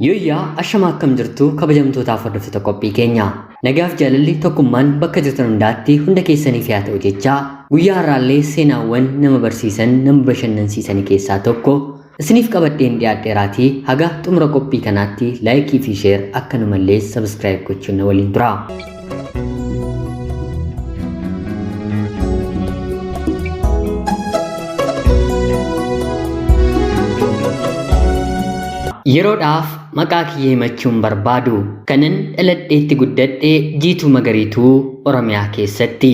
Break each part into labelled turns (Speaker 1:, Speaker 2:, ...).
Speaker 1: Yoyyaa ashama akkam jirtu kabajamtootaaf hordoftoota qophii keenya. Nagaaf jaalalli tokkummaan bakka jirtan hundaatti hunda keessaniif haa ta'u jechaa guyyaa har'aallee seenaawwan nama barsiisan nama bashannansiisan keessaa tokko isiniif qabadheen dhiyaadheeraatii haga xumura qophii kanaatti laayikii fi sheer akkanumallee sabskiraayib gochuun waliin tura. Yeroodhaaf maqaa kiyya himachuun barbaadu kanan dhaladheetti guddadhee jiituu magariituu Oromiyaa keessatti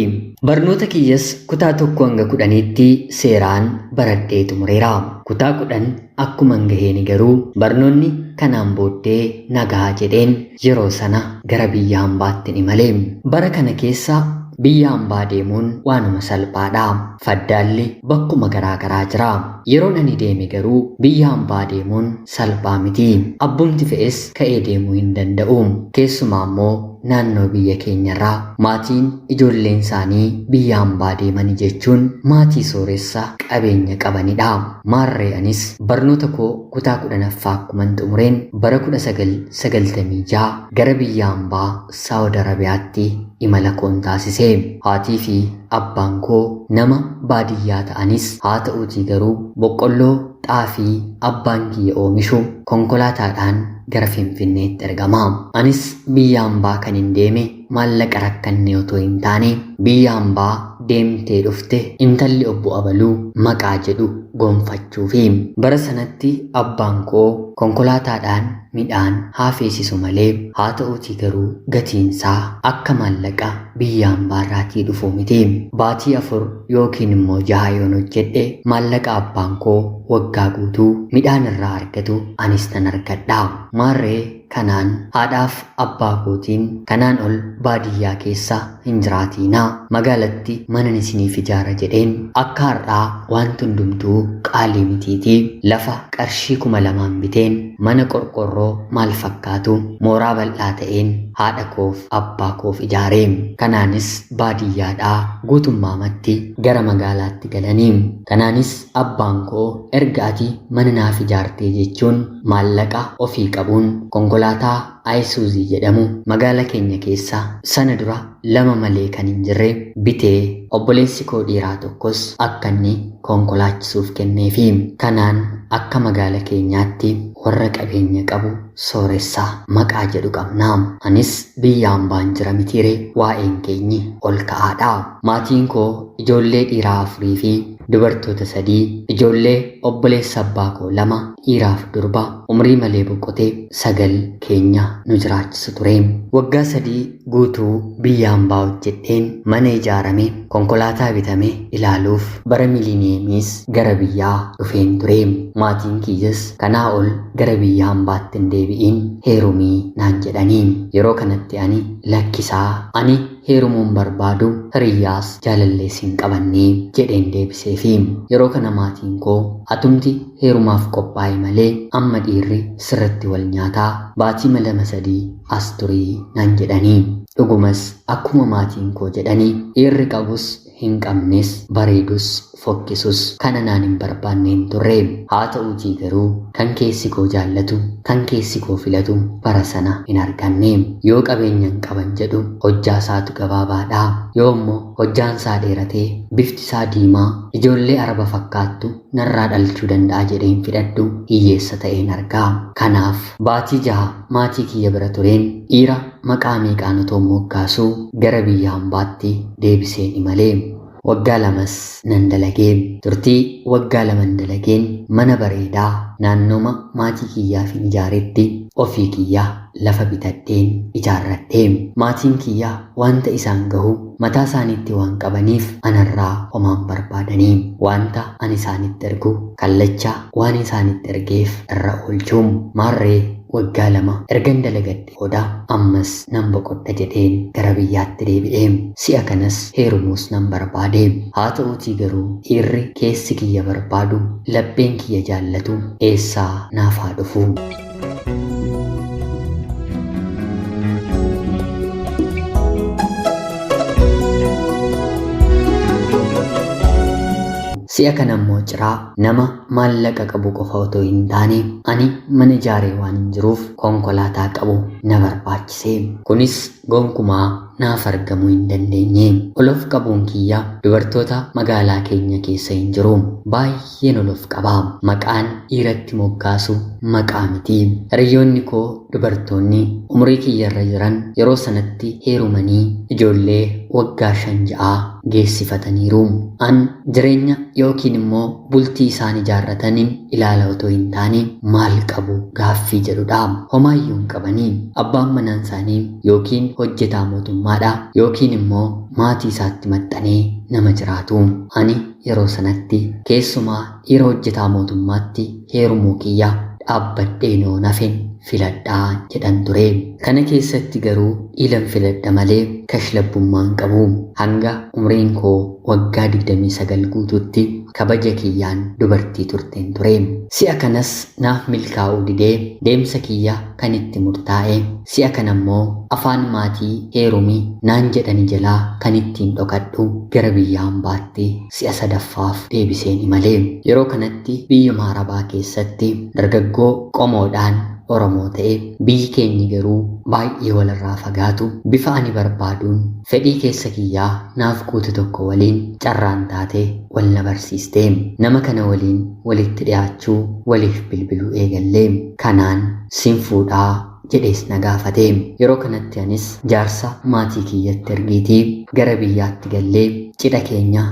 Speaker 1: barnoota kiyyas kutaa 1 hanga 10tti seeraan baradhee xumureera. Kutaa 10 akkuma gaheen garuu barnoonni kanaan booddee nagaa jedheen yeroo sana gara biyya hambaatti imale. Bara kana keessa biyya hambaa deemuun waanuma salphaadha. Faddaalli bakkuma garaagaraa jira. Yeroo ani deeme garuu biyya hambaa deemuun salphaa miti. Abbumti fe'es ka'ee deemuu hin danda'u. Keessumaa immoo naannoo biyya keenyarraa maatiin ijoolleen isaanii biyya hambaa deemanii jechuun maatii sooressa qabeenya qabanidha. Maarree anis barnoota koo kutaa 10ffaa akkuman xumureen bara 1996 gara biyya hambaa Saawud Arabiyaatti imala koon taasise. Haatii fi abbaan koo nama baadiyyaa ta'anis haa ta'uutii garuu boqqolloo xaafii abbaan kiyya oomishu konkolaataadhaan gara Finfinneetti ergama. Anis biyya hambaa kan hin deeme maallaqa rakkannee otoo hin taane biyya hambaa deemtee dhufte intalli obbo Abaluu maqaa jedhu gonfachuufi. Bara sanatti abbaan koo konkolaataadhaan midhaan haa feesisu malee haa ta'uutii garuu gatiinsaa akka maallaqa biyya hambaarraatii dhufu miti. Baatii 4 yookiin immoo 6 yoon hojjedhe maallaqa abbaan koo waggaa guutuu midhaan irraa argatu anis tan argadha. Maarree kanaan haadhaaf abbaa kootiin kanaan ol baadiyyaa keessa hin jiraatiinaa magaalatti mana isiniif ijaara jedheen akka har'aa wanti hundumtuu qaalii mitiitii lafa qarshii 2000 biteen mana qorqorroo maal fakkaatu mooraa bal'aa ta'een haadha koof abbaa koof ijaare. Kanaanis baadiyyaadhaa guutummaamatti gara magaalaatti galanii. Kanaanis abbaan koo erga ati mana naaf ijaartee jechuun maallaqa ofii qabuun konkolaataa Ayisuuzii jedhamu magaala keenya keessa sana dura 2 malee kan hin jirre bitee obboleessi koo dhiiraa tokkos akka inni konkolaachisuuf kenneefi. Kanaan akka magaala keenyaatti warra qabeenya qabu sooressa maqaa jedhu qabna. Anis biyya hambaan jira mitiire waa'een keenyi ol ka'aadha. Maatiin koo ijoollee dhiiraa 4 fi dubartoota 3 ijoollee obboleessa abbaa koo 2 dhiiraaf durba umrii malee boqotee 9 keenya nu jiraachisu ture. Waggaa 3 guutuu biyya hambaa hojjedheen mana ijaarame konkolaataa bitame ilaaluuf bara miliineemiis gara biyyaa dhufeen ture. Maatiin kiyyas kanaa ol gara biyya hambaatti hin deebi'in heerumii naan jedhanii. Yeroo kanatti ani lakkisaa ani heerumuun barbaadu hiriyyaas jaalallees hin qabannee jedheen deebiseefi. Yeroo kana maatiin koo atumti heerumaaf qophaa'e malee amma dhiirri sirritti wal nyaataa baatii 2-3 as turii naan jedhanii. Dhugumas akkuma maatiin koo jedhanii dhiirri qabus hin qabnes bareedus fokkisus kana naan hin barbaanneen turre. Haa ta'uutii garuu kan keessi koo jaallatu kan keessi koo filatu bara sana hin arganne. Yoo qabeenyan qaban jedhu hojjaa isaatu gabaabaadha. Yoo immoo hojjaan isaa dheeratee bifti isaa diimaa ijoollee araba fakkaattu narraa dhalchuu danda'a jedheen fidhadhu hiyyeessa ta'een argaa. Kanaaf baatii 6 maatii kiyya bira tureen dhiira maqaa meeqaan otoo moggaasuu gara biyya hambaatti deebiseen imalee. Waggaa 2 nan dalagee. Turtii waggaa 2 dalageen mana bareedaa naannooma maatii kiyyaaf ijaaretti ofii kiyyaa lafa bitadheen ijaarradhee. Maatiin kiyyaa wanta isaan gahu mataa isaaniitti waan qabaniif anarraa homaan barbaadanii wanta ani isaanitti ergu kallacha waan isaanitti ergeef irra oolchuun. Maarree waggaa 2 ergan dalagadhe booda ammas nan boqodha jedheen gara biyyaatti deebi'ee. Si'a kanas heerumuus nan barbaade. Haa ta'uutii garuu dhiirri keessi kiyya barbaadu lapheen kiyya jaallatu eessaa naaf haa dhufu. Si'a kana immoo ciraa nama maallaqa qabu qofa otoo hin taane ani mana ijaaree waan hin jiruuf konkolaataa qabu na barbaachise. Kunis gonkumaa naaf argamuu hin dandeenye. Olof qabuun kiyya dubartoota magaalaa keenya keessa hin jiru. Baay'een olof qabaa. Maqaan dhiiratti moggaasu maqaa miti. Hiriyoonni koo dubartoonni umurii kiyyarra jiran yeroo sanatti heerumanii ijoollee waggaa 5-6 geessifataniiru. An jireenya yookiin immoo bultii isaan ijaarrataniin ilaala otoo hin taane maal qabu gaaffii jedhudha. Homaayyuu hin qabanii. Abbaan manaan isaanii yookiin hojjetaa mootummaadha yookiin immoo maatii isaatti maxxanee nama jiraatu. Ani yeroo sanatti keessumaa dhiira hojjetaa mootummaatti heerumuu kiyya dhaabbadhee noo nafen filadhaa jedhan ture. Kana keessatti garuu dhiilan filadha malee kashlabbummaan qabu. Hanga umriin koo waggaa 29 guutuutti kabaja kiyyaan dubartii turteen ture. Si'a kanas naaf milkaa'uu didee deemsa kiyya kan itti murtaa'e. Si'a kana immoo afaan maatii heerumii naan jedhani jalaa kan ittiin dhokadhu gara biyya hambaatti si'a sadaffaaf deebiseen imalee. Yeroo kanatti biyyuma Arabaa keessatti dargaggoo qomoodhaan Oromoo ta'e biyyi keenya garuu baay'ee walirraa fagaatu. Bifa ani barbaaduun fedhii keessa kiyyaa naaf guutu tokko waliin carraan taate wal na barsiiste. Nama kana waliin walitti dhiyaachuu waliif bilbiluu eegallee. Kanaan sin fuudhaa jedhees na gaafate. Yeroo kanatti anis jaarsa maatii kiyyatti ergiitii gara biyyaatti gallee cidha keenya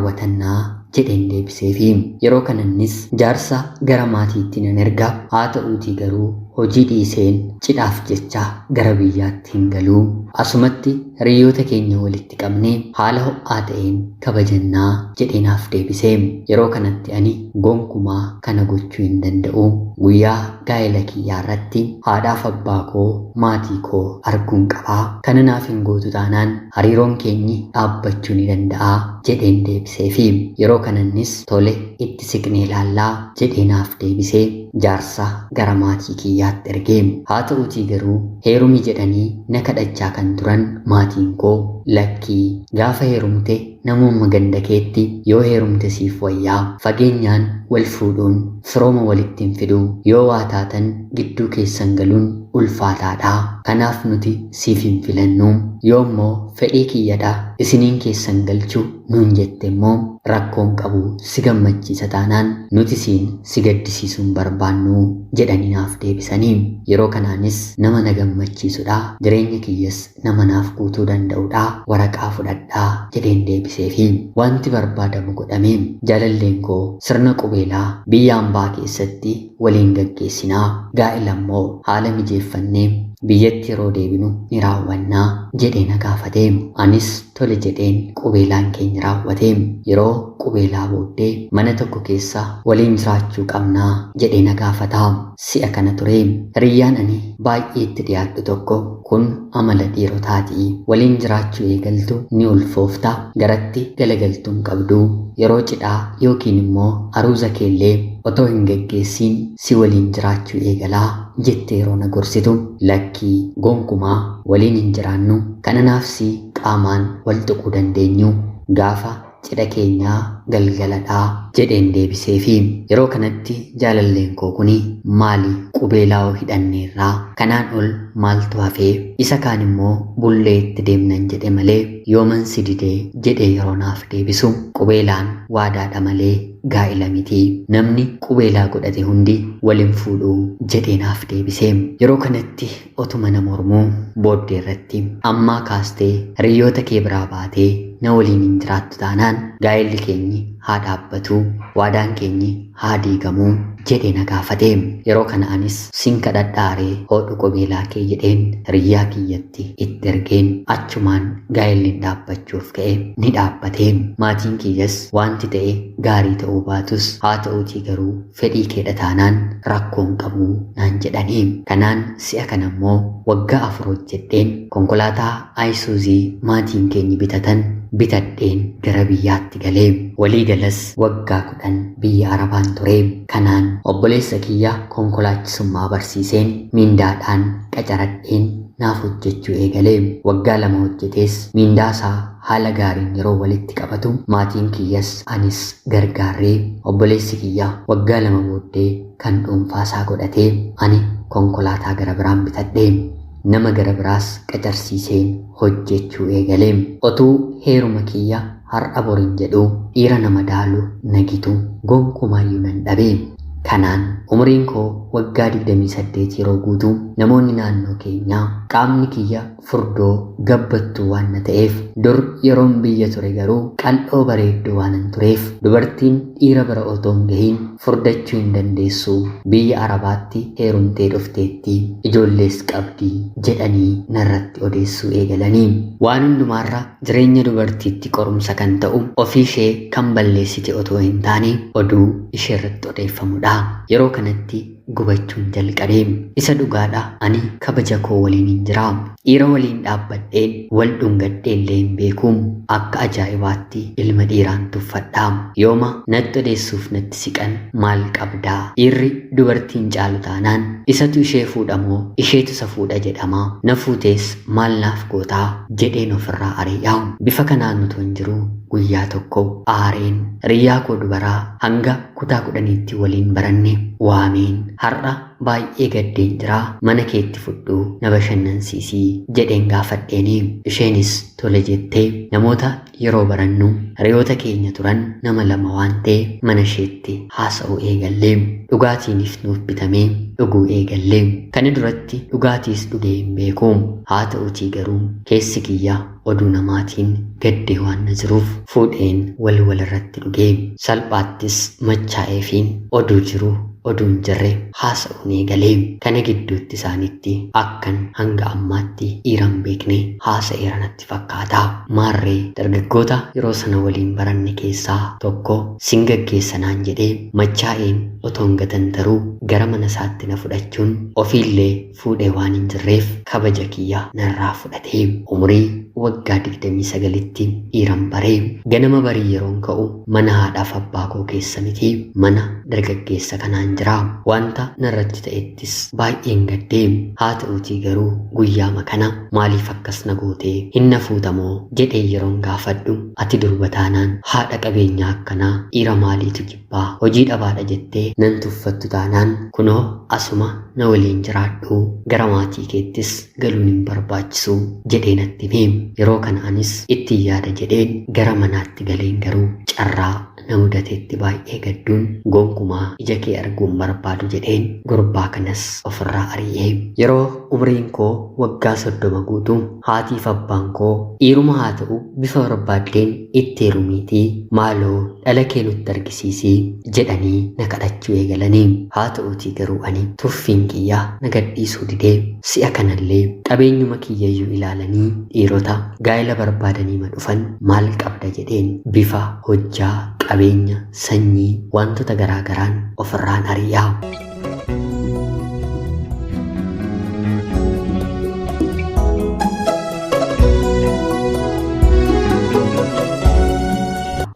Speaker 1: raawwatannaa jedheen deebiseefi. Yeroo kanannis jaarsa gara maatiitti nan erga. Haa ta'uutii garuu hojii dhiiseen cidhaaf jecha gara biyyaatti hin galuu. Asumatti hiriyoota keenya walitti qabnee haala ho'aa ta'een kabajannaa jedheenaaf deebisee. Yeroo kanatti ani gonkumaa kana gochuu hin danda'u. Guyyaa gaa'ela kiyyaa irratti haadhaaf abbaa koo maatii koo arguun qabaa. Kana naaf hin gootu taanaan hariiroon keenyi dhaabbachuu ni danda'a jedheen deebiseefi. Yeroo kanannis tole itti siqnee ilaallaa jedheenaaf deebisee jaarsa gara maatii kiyyaatti ergee. Haa ta'uutii garuu heerumi jedhanii na kadhachaa kan turan maatiin koo lakkii gaafa heerumte namuma ganda keetti yoo heerumte siif wayyaa fageenyaan wal fuudhuun firooma walittiin fiduu yoo waa taatan gidduu keessan galuun ulfaataadha. Kanaaf nuti siif hin filannu. Yoo immoo fedhii kiyyadha isiniin keessan galchuu nuun jette immoo rakkoon qabu si gammachiisa taanaan nuti siin si gaddisiisuun barbaannu jedhanii naaf deebisanii. Yeroo kanaanis nama na gammachiisudha jireenya kiyyas nama naaf guutuu danda'udha waraqaa fudhadhaa jedheen deebiseefi. Wanti barbaadamu godhamee jaalalleen koo sirna qubeelaa biyya hambaa keessatti waliin gaggeessinaa. Gaa'ela immoo haala mijeeffannee biyyatti yeroo deebinu ni raawwannaa jedhee na gaafate. Anis tole jedheen qubeelaan keenya raawwate. Yeroo qubeelaa booddee mana tokko keessa waliin jiraachuu qabnaa jedhee na gaafata. Si'a kana ture hiriyyaan ani baay'ee itti dhiyaadhu tokko kun amala dhiirotaati. Waliin jiraachuu eegaltu ni ulfoofta garatti galagaltuun qabdu. Yeroo cidhaa yookiin immoo aruuza keellee otoo hin gaggeessiin si waliin jiraachuu eegalaa jettee yeroo na gorsitu lakkii gonkumaa waliin hin jiraannu kana naafsi qaamaan wal tuquu dandeenyu gaafa cidha keenyaa galgaladhaa jedheen deebiseefi. Yeroo kanatti jaalalleen koo kuni maali qubeelaa hidhanneerraa kanaan ol maaltu hafee isa kaan immoo bullee itti deemnan jedhe malee yooman si didee jedhee yeroo naaf deebisu qubeelaan waadaadha malee gaa'ila miti. Namni qubeelaa godhate hundi waliin fuudhuu jedhee naaf deebisee. Yeroo kanatti otuma na mormuu booddee irratti ammaa kaastee hiriyoota kee biraa baatee na waliin hin jiraattu taanaan gaa'illi keenyi haa dhaabbatu waadaan keenyi haa diigamuu jedhee na gaafate. Yeroo kana anis sin kadhadhaaree hodhu qubeelaa kee jedheen hiriyyaa kiyyatti itti ergeen achumaan gaa'illi dhaabbachuuf ka'e ni dhaabbate. Maatiin kiyyas wanti ta'e gaarii ta'uu baatus haa ta'uutii garuu fedhii keedha taanaan rakkoon qabu naan jedhanii. Kanaan si'a kana immoo waggaa 4 hojjedheen konkolaataa Ayisuuzii maatiin keenyi bitatan bitadheen gara biyyaatti galee. Waliigalas waggaa 10 biyya Arabaan ture. Kanaan obboleessa kiyya konkolaachisummaa barsiiseen mindaadhaan qacaradheen naaf hojjechuu eegalee. Waggaa 2 hojjetees mindaasaa haala gaariin yeroo walitti qabatu maatiin kiyyas anis gargaarree obboleessi kiyya waggaa 2 booddee kan dhuunfaasaa godhatee ani konkolaataa gara biraan bitadhee nama gara biraas qacarsiiseen hojjechuu eegalee otuu heeruma kiyya har'a borin jedhu dhiira nama daalu nagitu gonkumayyuu nan dhabee. Kanaan umriin koo waggaa 28 yeroo guutuu namoonni naannoo keenyaa qaamni kiyya furdoo gabbattuu waan na ta'eef dur yeroon biyya ture garuu qal'oo bareedduu waan hin tureef dubartiin dhiira bira otoo hin gahiin furdachuu hin dandeessu biyya Arabaatti heerumtee dhufteetti ijoollees qabdii jedhanii narratti odeessuu eegalanii waan hundumaarra jireenya dubartiitti qorumsa kan ta'u ofii ishee kan balleessite otoo hin taane oduu ishee irratti odeeffamudha. Yeroo kanatti gubachuun jalqabee isa dhugaadha ani kabaja koo waliin hin jira dhiira waliin dhaabbadheen wal dhungadheellee hin beekuum akka ajaa'ibaatti ilma dhiiraan tuffadhaa yooma natti odeessuuf natti siqan maal qabdaa dhiirri dubartiin caalu taanaan isatu ishee fuudhamoo isheetu isa fuudha jedhama na fuutees maal naaf gootaa jedheen ofirraa ari'aa bifa kanaan utuu hin jiru guyyaa tokko aareen riyyaa koo dubaraa hanga kutaa 10tti waliin baranne waameen har'a baay'ee gaddeen jira mana keetti fudhuu na bashannansiisii jedheen gaafadheeni isheenis tole jettee namoota yeroo barannu hiriyoota keenya turan nama 2 waan ta'e mana isheetti haasa'uu eegallee dhugaatiinis nuuf bitamee dhuguu eegallee kana duratti dhugaatiis dhugee hin beeku haa ta'uutii garuu keessi kiyya oduu namaatiin gaddee waan na jiruuf fuudheen wal irratti dhugee salphaattis machaa'eefiin oduu jiru oduun jirre haasa'uun eegalee kana gidduutti isaanitti akkan hanga ammaatti dhiiran beekne haasa'eera natti fakkaata maarree dargaggoota yeroo sana waliin baranne keessaa tokko sin gaggeessanaan jedhee machaa'een otoon gatantaruu gara mana isaatti na fudhachuun ofiillee fuudhee waan hin jirreef kabaja kiyya narraa fudhatee umurii waggaa 29tti dhiiran baree ganama barii yeroon ka'u mana haadhaaf abbaa koo keessa miti mana dargaggeessa kanaan jira wanta narratti ta'ettis baay'een gaddee haa ta'uutii garuu guyyaama kana maaliif akkas na gootee hin na fuutamoo jedhee yeroon gaafadhu ati durba taanaan haadha qabeenyaa akkanaa dhiira maaliitu jibbaa hojii dhabaadha jettee nan tuffattu taanaan kunoo asuma na waliin jiraadhu gara maatii keettis galuun hin barbaachisu jedhee natti hime yeroo kana anis itti yaada jedheen gara manaatti galeen garuu carraa na mudateetti baay'ee gadduun gonkumaa ija kee arguun barbaadu jedheen gurbaa kanas ofirraa ari'ee yeroo umriin koo waggaa 30 guutuu haatiif abbaan koo dhiiruma haa ta'u bifa barbaaddeen itti heerumiitii maaloo dhala kee nutti argisiisii jedhanii na kadhachuu eegalanii haa ta'uutii garuu ani tuffiin kiyyaa na gadhiisuu didee si'a kanallee qabeenyuma kiyyayyuu ilaalanii dhiirota gaa'ela barbaadanii ma dhufan maal qabda jedheen bifa hojjaa qabeenya sanyii wantoota garaagaraan ofirraan ari'aa.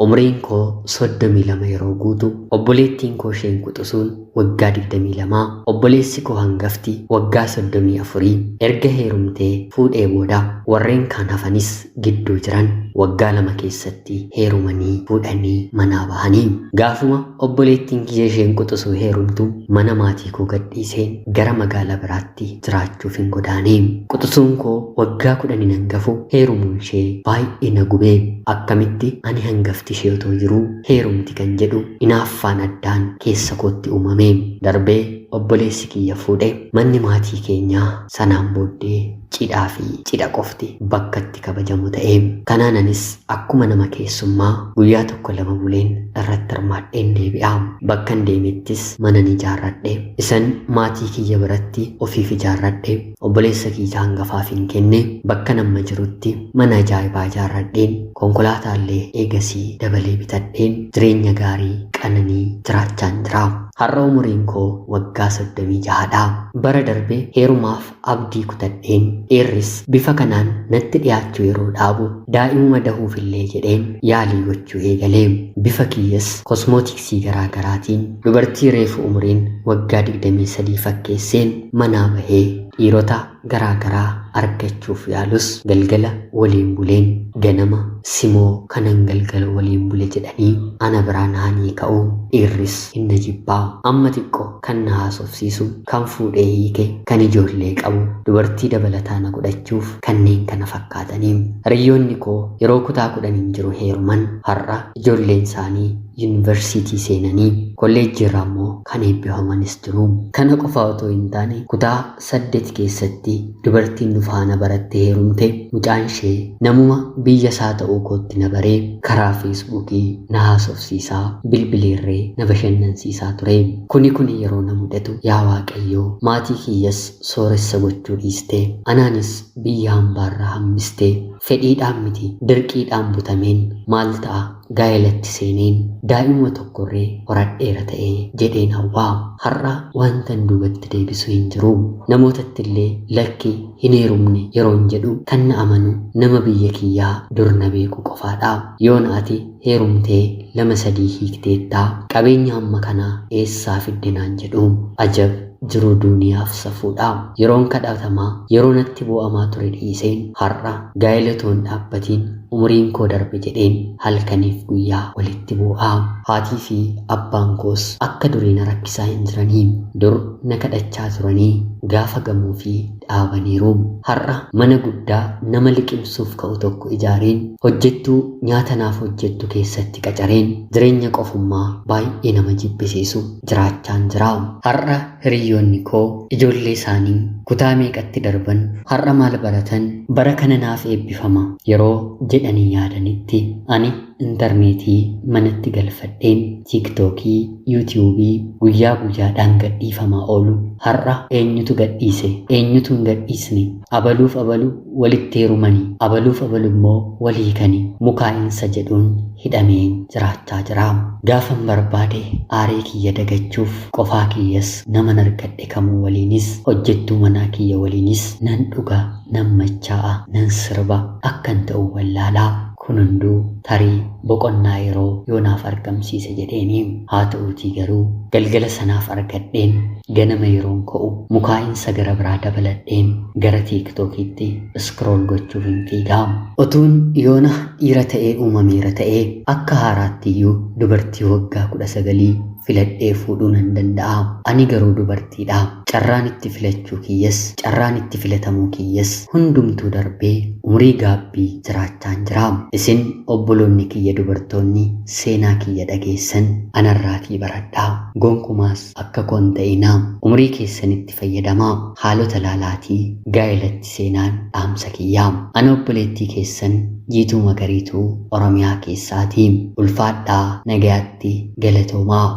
Speaker 1: Umriin koo 32 yeroo guutu obboleettiin koo isheen quxisuun waggaa 22 obboleessi koo hangafti waggaa 34 erga heerumtee fuudhee booda warreen kaan hafanis gidduu jiran waggaa 2 keessatti heerumanii fuudhanii manaa bahanii gaafuma obboleettiin kiyya isheen quxisuu heerumtu mana maatii koo gadhiiseen gara magaalaa biraatti jiraachuuf hin godaanee quxisuun koo waggaa 10 hangafu heerumuun ishee baay'ee na gubee akkamitti ani hangafti ishee otoo jiruu heerumti kan jedhu inaaffaan addaan keessa kootti uumame darbee obboleessi kiyya fuudhe manni maatii keenyaa sanaan booddee cidhaa fi cidha qofti bakka itti kabajamu ta'ee kanaanis akkuma nama keessummaa guyyaa 1-2 buleen irratti hirmaadheen deebi'aa bakkan deemettis mana ni ijaarradhe isan maatii kiyya biratti ofiif ijaarradhe obboleessa kiyya hangafaaf hin kenne bakka nama jirutti mana ajaa'ibaa ijaarradheen konkolaataallee eegasii dabalee bitadheen jireenya gaarii qananii jiraachaan jira har'a umuriin koo waggaa 36dha bara darbee heerumaaf abdii kutadheen dhiirris bifa kanaan natti dhiyaachuu yeroo dhaabu daa'imuma dahuufillee jedheen yaalii gochuu eegalee bifa kiyyas kosmootiksii garaagaraatiin dubartii reefu umuriin waggaa 23 fakkeesseen manaa bahee dhiirota garaagaraa argachuuf yaalus galgala waliin buleen ganama simoo kanan galgala waliin bule jedhanii ana biraa nahanii ka'uu dhiirris hinna jibbaa amma xiqqoo kan na haasofsiisu kan fuudhee hiike kan ijoollee qabu dubartii dabalataa na godhachuuf kanneen kana fakkaatanii hiriyoonni koo yeroo kutaa 10 jiru heeruman har'a ijoolleen isaanii yuunivarsiitii seenanii kolleejjii irraa immoo kan eebbifamanis jiru. Kana qofa otoo hin taane kutaa 8 keessatti dubartiin nu faana baratte heerumte mucaan ishee namuma biyya isaa ta'uu kootti na baree karaa feesbuukii na haasofsiisaa bilbileerree na bashannansiisaa ture. Kuni yeroo na mudatu yaa Waaqayyoo maatii kiyyas sooressa gochuu dhiiste anaanis biyya hambaarraa hammiste fedhiidhaan miti dirqiidhaan butameen maal ta'a gaa'elatti seeneen daa'ima tokkorree horadheera ta'ee jedheen hawwaa har'a wanta duubatti deebisu hin jiru namootatti illee lakki hin heerumne yeroon jedhu kan na amanu nama biyya kiyyaa dur na beeku qofaadha yoon ati heerumtee 2-3 hiikteettaa qabeenya hamma kanaa eessaa fiddinaan jedhu ajab jiruu duuniyaaf safuudha yeroon kadhatamaa yeroo natti bu'amaa ture dhiiseen har'a gaa'elatoon dhaabbatiin umriin koo darbe jedheen halkaniif guyyaa walitti bu'aa haatii fi abbaan koos akka durii na rakkisaa hin jiranii dur na kadhachaa turanii gaafa gamoo fi dhaabaniiru har'a mana guddaa nama liqimsuuf ka'u tokko ijaareen hojjettuu nyaata naaf hojjettu keessatti qacareen jireenya qofummaa baay'ee nama jibbisiisu jiraachaan jira har'a hiriyoonni koo ijoollee isaanii kutaa meeqatti darban har'a maal baratan bara kana naaf eebbifama yeroo jedhanii yaadanitti ani intarneetii manatti galfadheen tiiktookii yuutiyuubii guyyaa guyyaadhaan gadhiifamaa oolu har'a eenyutu gadhiise eenyutu hin gadhiisne abaluuf abalu walitti heerumanii abaluuf abalu immoo waliikanii mukaa'insa jedhuun hidhameen jiraachaa jira gaafan barbaade aarii kiyya dagachuuf qofaa kiyyas naman argadhe kamuu waliinis hojjettuu manaa kiyya waliinis nan dhuga nan machaa'a nan sirba akkan ta'u wallaalaa kun hunduu tarii boqonnaa yeroo yoonaaf argamsiise jedheeni haa ta'uutii garuu galgala sanaaf argadheen ganama yeroon ka'u mukaa'insa gara biraa dabaladheen gara tiiktookiitti iskrool gochuuf hin fiigaa utuun yoona dhiira ta'ee uumameera ta'ee akka haaraattiyyuu dubartii waggaa 19 filadhee fuudhuu nan danda'a ani garuu dubartiidha carraan itti filachuu kiyyas carraan itti filatamuu kiyyas hundumtuu darbee umrii gaabbii jiraachaan jira isin obboloonni kiyya dubartoonni seenaa kiyya dhageessan anarraatii baradhaa gonkumaas akka koon ta'inaa umrii keessanitti fayyadamaa haalota laalaatii gaa'elatti seenaan dhaamsa kiyyaa ana obboleettii keessan jiituu magariituu oromiyaa keessaatii ulfaadhaa nagayaatti galatoomaa.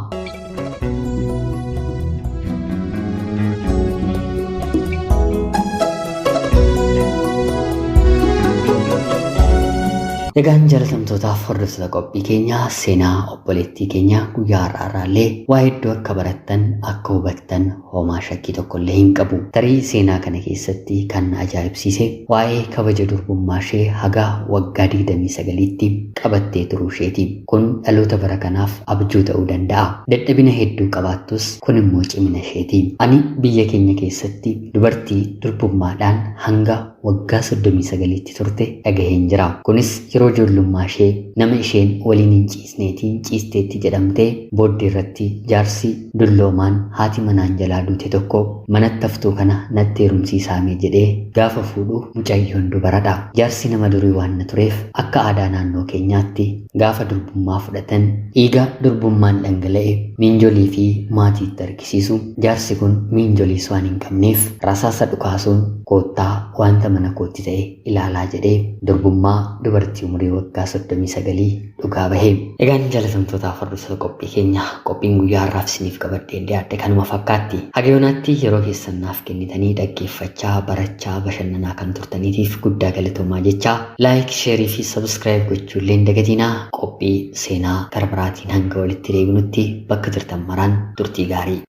Speaker 1: Egaan jaalatamtootaaf hordoftoota qophii keenyaa seenaa obboleettii keenyaa guyyaa har'aarraallee waa hedduu akka barattan akka hubattan homaa shakkii tokkollee hin qabu. Tarii seenaa kana keessatti kan ajaa'ibsiise waa'ee kabaja durbummaa ishee haga waggaa 29tti qabattee turuu isheeti. Kun dhaloota bara kanaaf abjuu ta'uu danda'a. Dadhabina hedduu qabaattus kun immoo cimina isheeti. Ani biyya keenya keessatti dubartii durbummaadhaan hanga waggaa 39tti turte dhagaheen jira. Kunis yeroo ijoollummaa ishee nama isheen waliin hin ciisneetiin ciisteetti jedhamtee booddee irratti jaarsi dulloomaan haati manaan jalaa duute tokko manatti haftuu kana natti heerumsiisaamee jedhee gaafa fuudhu mucayyoon dubaradha. Jaarsi nama durii waan na tureef akka aadaa naannoo keenyaatti gaafa durbummaa fudhatan dhiiga durbummaan dhangala'e miinjolii fi maatiitti argisiisu. Jaarsi kun miinjoliis waan hin qabneef rasaasa dhukaasuun koottaa wanta mana kootti ta'e ilaalaa jedhee durbummaa dubartii umurii waggaa 39 dhugaa bahee. Egaan jaalatamtootaaf hordoftoota qophii keenya qophiin guyyaa har'aaf isiniif qabadhee dhiyaadhe kanuma fakkaatti. Haga yoonaatti yeroo keessan naaf kennitanii dhaggeeffachaa barachaa bashannanaa kan turtaniitiif guddaa galatoomaa jechaa laayik sheerii fi sabskiraayib gochuullee hin dagatinaa. Qophii seenaa gara biraatiin hanga walitti deebinutti bakka jirtan maraan turtii gaarii.